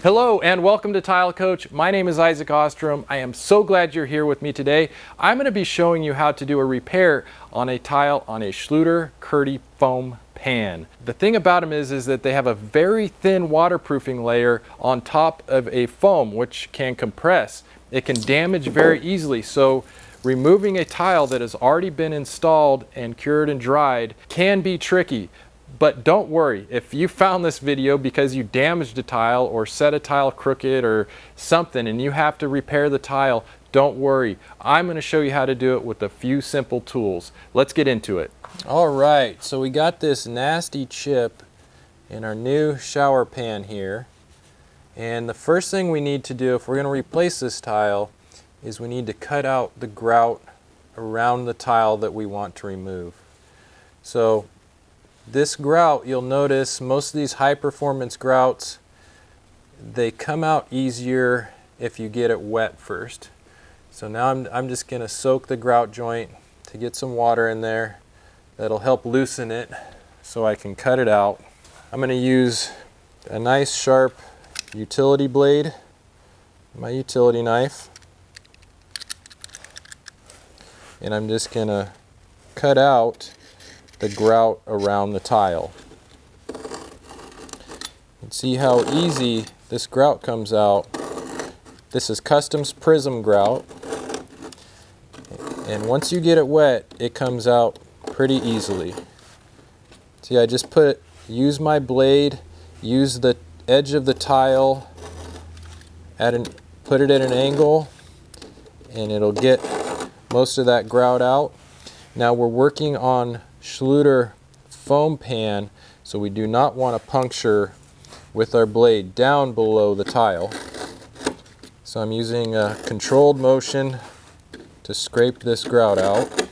Hello and welcome to Tile Coach. My name is Isaac Ostrom. I am so glad you're here with me today. I'm going to be showing you how to do a repair on a tile on a Schluter Kerdi foam pan. The thing about them is that they have a very thin waterproofing layer on top of a foam which can compress. It can damage very easily, so removing a tile that has already been installed and cured and dried can be tricky. But don't worry, if you found this video because you damaged a tile or set a tile crooked or something and you have to repair the tile, don't worry. I'm going to show you how to do it with a few simple tools. Let's get into it. All right, so we got this nasty chip in our new shower pan here. And the first thing we need to do if we're going to replace this tile is we need to cut out the grout around the tile that we want to remove. So this grout, you'll notice most of these high performance grouts, they come out easier if you get it wet first. So now I'm just going to soak the grout joint to get some water in there. That'll help loosen it so I can cut it out. I'm going to use a nice sharp utility blade, my utility knife, and I'm just going to cut out the grout around the tile. And see how easy this grout comes out. This is Customs Prism grout, and once you get it wet, it comes out pretty easily. See, I just use my blade, use the edge of the tile, put it at an angle, and it'll get most of that grout out. Now we're working on Schluter foam pan, so we do not want to puncture with our blade down below the tile. So I'm using a controlled motion to scrape this grout out.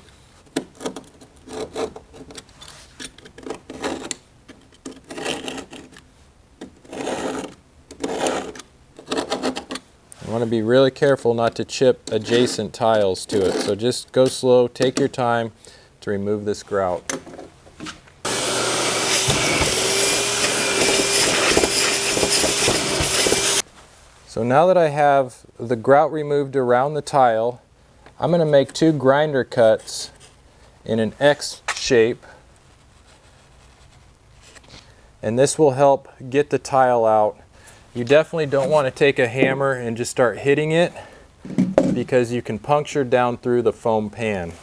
You want to be really careful not to chip adjacent tiles to it, so just go slow, take your time to remove this grout. So now that I have the grout removed around the tile, I'm going to make two grinder cuts in an X shape, and this will help get the tile out. You definitely don't want to take a hammer and just start hitting it because you can puncture down through the foam pan.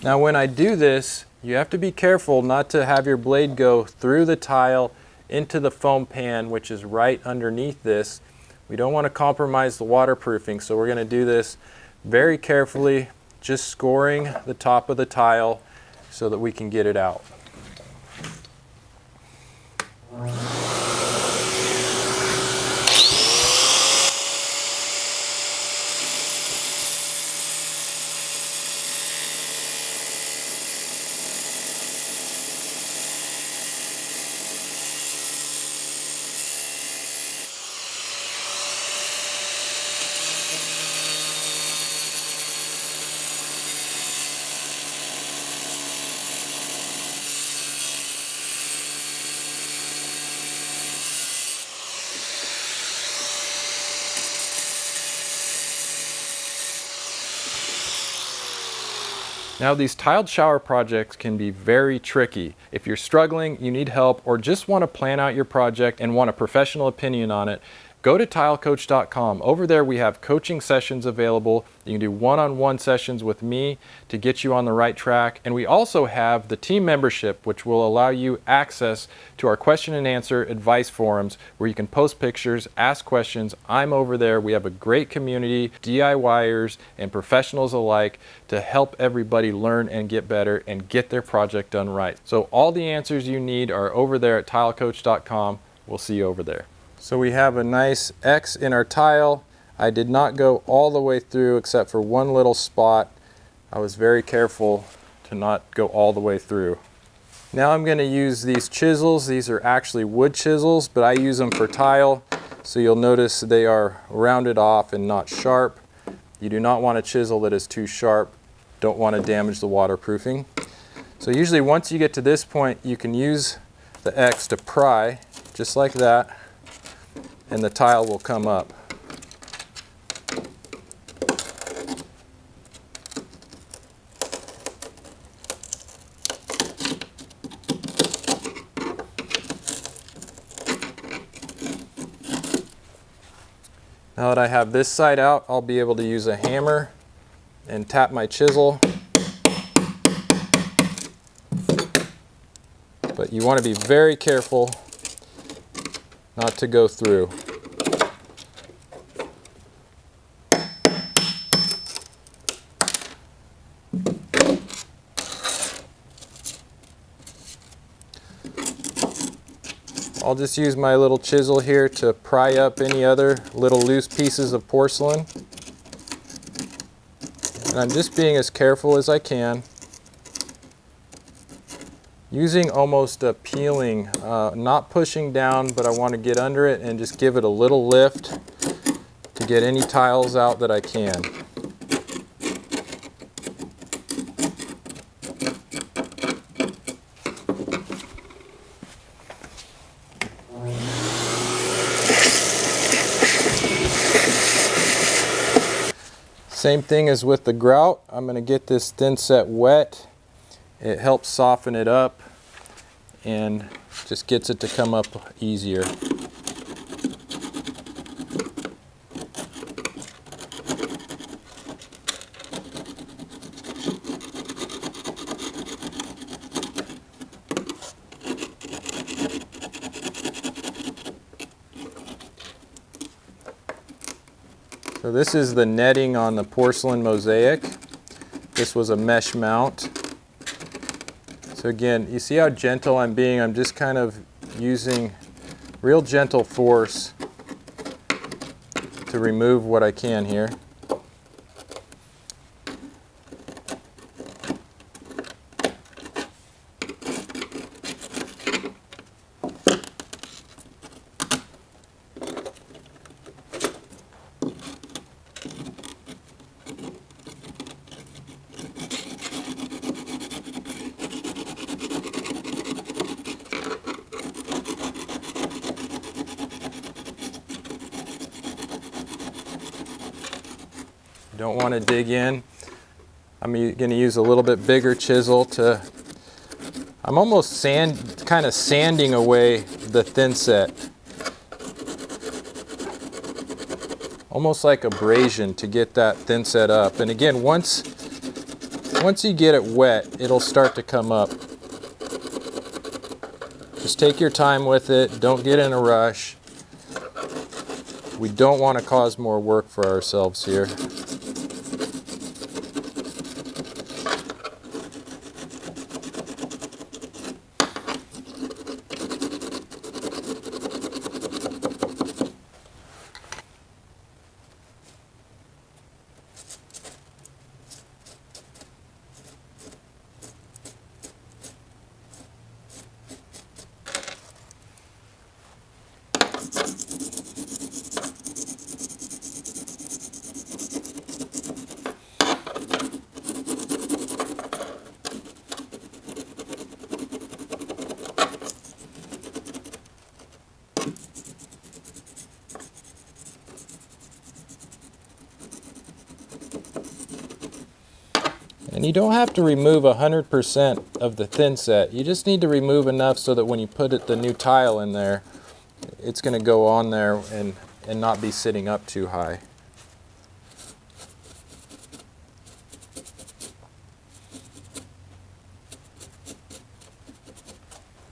Now when I do this, you have to be careful not to have your blade go through the tile into the foam pan, which is right underneath this. We don't want to compromise the waterproofing, so we're going to do this very carefully, just scoring the top of the tile so that we can get it out. Now these tiled shower projects can be very tricky. If you're struggling, you need help, or just want to plan out your project and want a professional opinion on it, go to tilecoach.com. Over there we have coaching sessions available. You can do one-on-one sessions with me to get you on the right track. And we also have the team membership, which will allow you access to our question and answer advice forums where you can post pictures, ask questions. I'm over there. We have a great community, DIYers and professionals alike, to help everybody learn and get better and get their project done right. So all the answers you need are over there at tilecoach.com. We'll see you over there. So we have a nice X in our tile. I did not go all the way through except for one little spot. I was very careful to not go all the way through. Now I'm going to use these chisels. These are actually wood chisels, but I use them for tile. So you'll notice they are rounded off and not sharp. You do not want a chisel that is too sharp. Don't want to damage the waterproofing. So usually once you get to this point, you can use the X to pry, just like that. and the tile will come up. Now that I have this side out, I'll be able to use a hammer and tap my chisel. But you want to be very careful not to go through. I'll just use my little chisel here to pry up any other little loose pieces of porcelain. And I'm just being as careful as I can. Using almost a peeling, not pushing down, but I want to get under it and just give it a little lift to get any tiles out that I can. Same thing as with the grout. I'm going to get this thinset wet. It helps soften it up and just gets it to come up easier. So this is the netting on the porcelain mosaic. This was a mesh mount. So again, you see how gentle I'm being? I'm just kind of using real gentle force to remove what I can here. Don't want to dig in. I'm going to use a little bit bigger chisel to, I'm almost kind of sanding away the thinset. Almost like abrasion to get that thinset up. And again, once you get it wet, it'll start to come up. Just take your time with it. Don't get in a rush. We don't want to cause more work for ourselves here. And you don't have to remove 100% of the thinset. You just need to remove enough so that when you put the new tile in there, it's going to go on there and not be sitting up too high.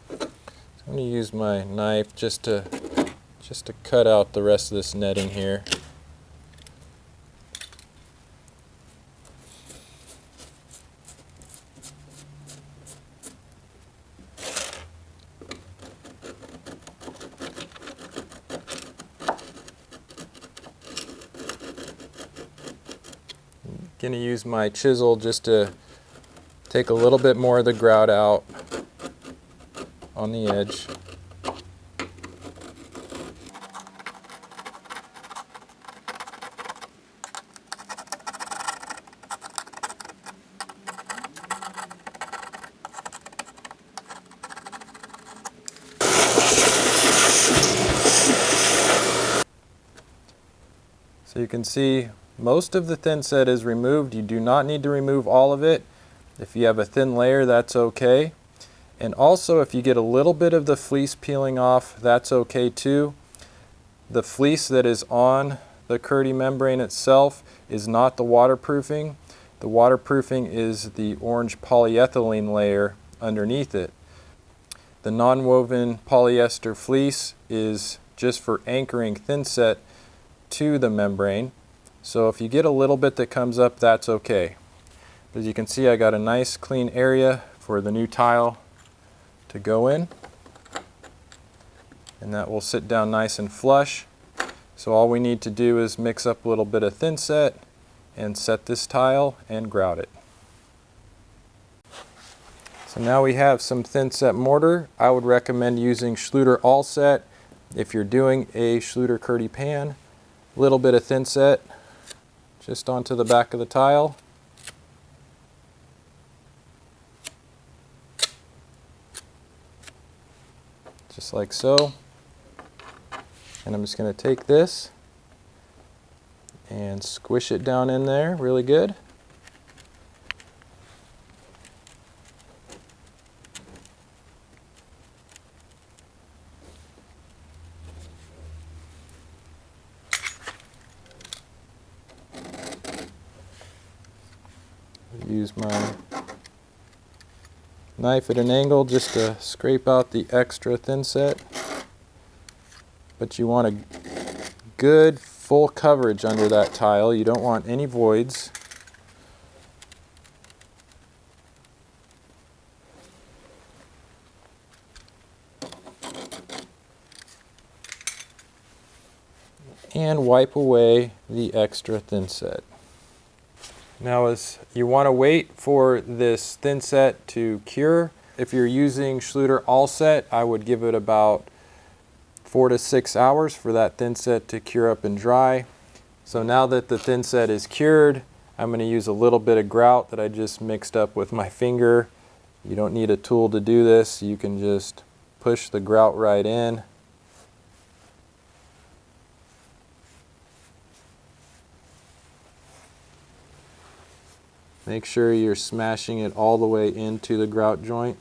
So I'm going to use my knife just to cut out the rest of this netting here. Going to use my chisel just to take a little bit more of the grout out on the edge. can see most of the thinset is removed. You do not need to remove all of it. If you have a thin layer, that's okay. And also, if you get a little bit of the fleece peeling off, that's okay too. The fleece that is on the Kerdi membrane itself is not the waterproofing. The waterproofing is the orange polyethylene layer underneath it. The non-woven polyester fleece is just for anchoring thinset to the membrane. So if you get a little bit that comes up, that's okay. As you can see, I got a nice clean area for the new tile to go in, and that will sit down nice and flush. So all we need to do is mix up a little bit of thinset and set this tile and grout it. So now we have some thinset mortar. I would recommend using Schluter All-Set if you're doing a Schluter Kerdi pan. A little bit of thinset just onto the back of the tile. Just like so. And I'm just going to take this and squish it down in there really good. Use my knife at an angle just to scrape out the extra thinset. But you want a good full coverage under that tile. You don't want any voids. And wipe away the extra thinset. Now you want to wait for this thinset to cure. If you're using Schluter All-Set, I would give it about 4 to 6 hours for that thinset to cure up and dry. So now that the thinset is cured, I'm going to use a little bit of grout that I just mixed up with my finger. You don't need a tool to do this. You can just push the grout right in. Make sure you're smashing it all the way into the grout joint.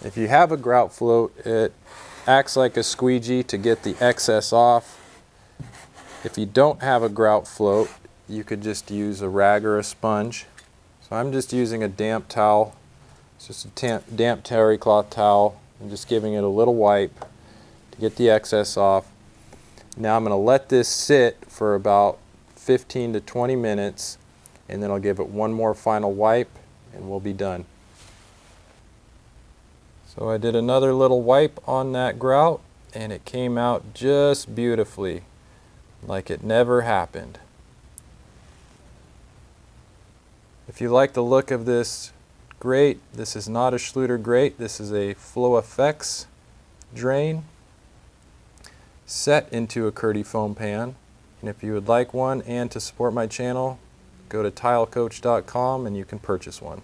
If you have a grout float, it acts like a squeegee to get the excess off. If you don't have a grout float, you could just use a rag or a sponge. So I'm just using a damp towel. It's just a damp terry cloth towel and just giving it a little wipe to get the excess off. Now I'm going to let this sit for about 15 to 20 minutes, and then I'll give it one more final wipe and we'll be done. So I did another little wipe on that grout and it came out just beautifully, like it never happened. If you like the look of this grate, this is not a Schluter grate, this is a FLoFX drain set into a Kerdi foam pan. And if you would like one and to support my channel, go to tilecoach.com and you can purchase one.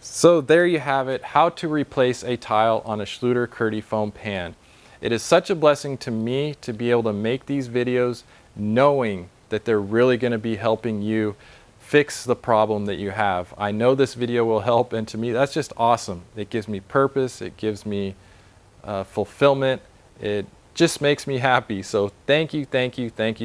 So there you have it, how to replace a tile on a Schluter Kerdi foam pan. It is such a blessing to me to be able to make these videos knowing that they're really going to be helping you fix the problem that you have. I know this video will help, and to me that's just awesome. It gives me purpose, it gives me fulfillment, it just makes me happy. So thank you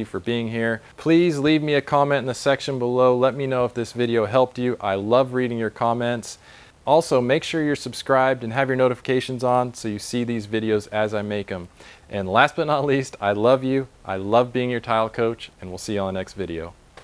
for being here. Please leave me a comment in the section below. Let me know if this video helped you. I love reading your comments. Also, make sure you're subscribed and have your notifications on so you see these videos as I make them. And last but not least, I love you. I love being your tile coach, and we'll see you on the next video.